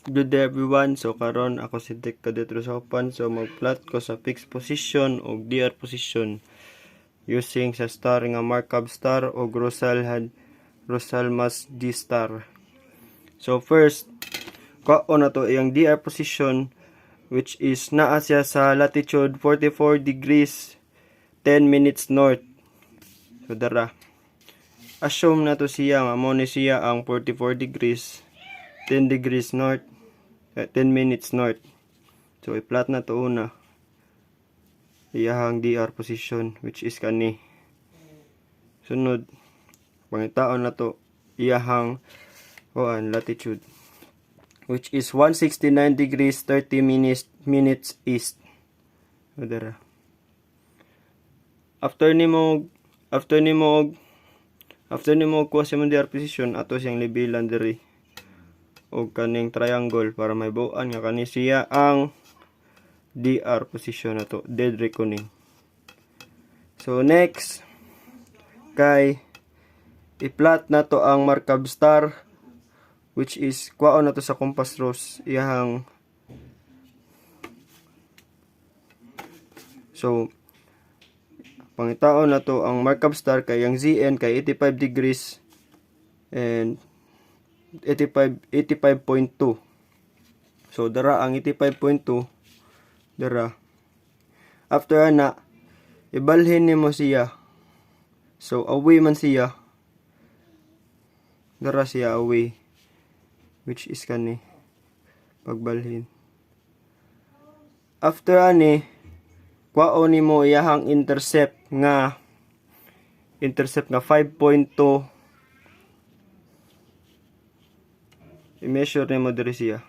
Good day everyone. So karon ako si Dick Kadetro sa Upan. So magplot ko sa fixed position o DR position using sa star nga Markov star o Rosal-Mas D star. So first, kao na to iyang DR position which is naa siya sa latitude 44 degrees 10 minutes north. So dara. Assume na to siya nga mo ni siya ang 44 degrees 10 degrees north 10 minutes north. So i-plot na to una iyahang DR position which is kani. Sunod pangitaon na to iyahang latitude which is 169 degrees 30 minutes east. So dara. After nimo kuha sa mong DR position ato siyang libilan diri o kaning triangle para may buuan nga kani siya ang DR position na to, dead reckoning. So next kay i-plot na to ang Markov star which is kuhaon na to sa compass rose iyahang so pangitaon na to ang Markov star kay ang ZN kay 85 degrees and 85.2. So dara ang 85.2 dara. After ana ibalhin nimo siya. So away man siya. Dara siya away which is kani pagbalhin. After ani kuhaon nimo iyahang intercept nga 5.2. I-measure nimo diri siya.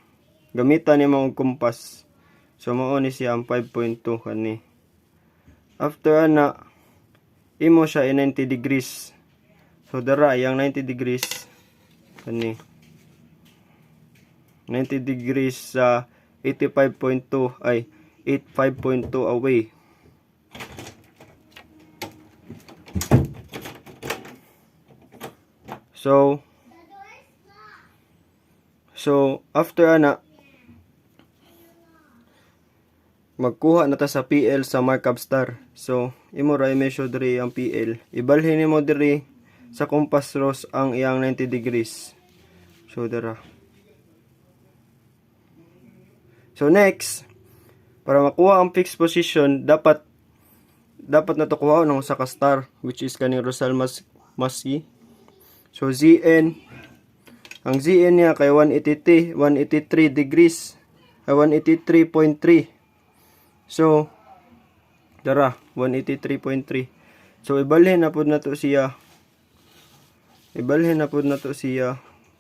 Gamitan nimo og compass. So mao ni siya ang 5.2 kani. After ana imo siya 90 degrees. So dara yang 90 degrees kani. 90 degrees sa 85.2 ay 85.2 away. So after ana magkuha na ta sa PL sa Markov star. So imo ra i-measure diri ang PL. Ibalhin nimo diri sa compass rose ang iyang 90 degrees. So dara. So next, para makuha ang fixed position, dapat na to kuha ng usa ka star which is kaning Rosal-Mas D. So ZN ang ZN niya kay 183 degrees ay 183.3. So dara 183.3. So ibalhin na pud nato siya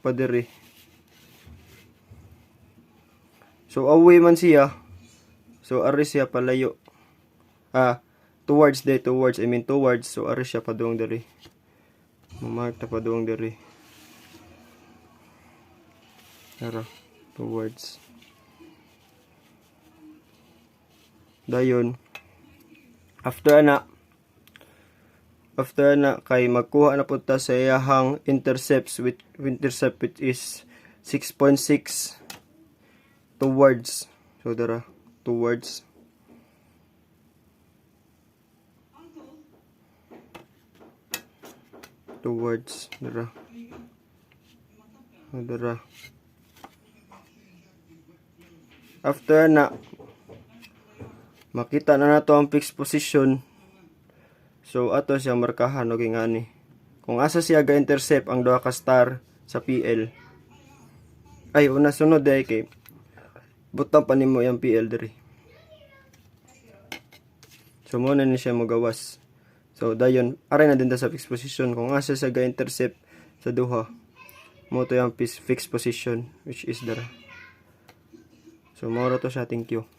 padiri. So away man siya. So ari siya palayo. Towards. So ari siya padung diri. Mamark ta padung diri. Tara, towards. Dayon. After na kay magkuha na pud ta sa iyahang intercept which is 6.6 towards. So dara, towards. Dara. After na makita na nato ang fixed position. So ato siya markahan og ingani. Kung asa siya ga-intercept ang duha ka star sa PL. Ay una sunod day kay butang pa nimo yung PL diri. So mo na ni siya magawas. So dayon aray na din ta sa fixed position kung asa siya ga-intercept sa duha. Mo to yung fixed position which is dara. So mo ra to siya, thank you.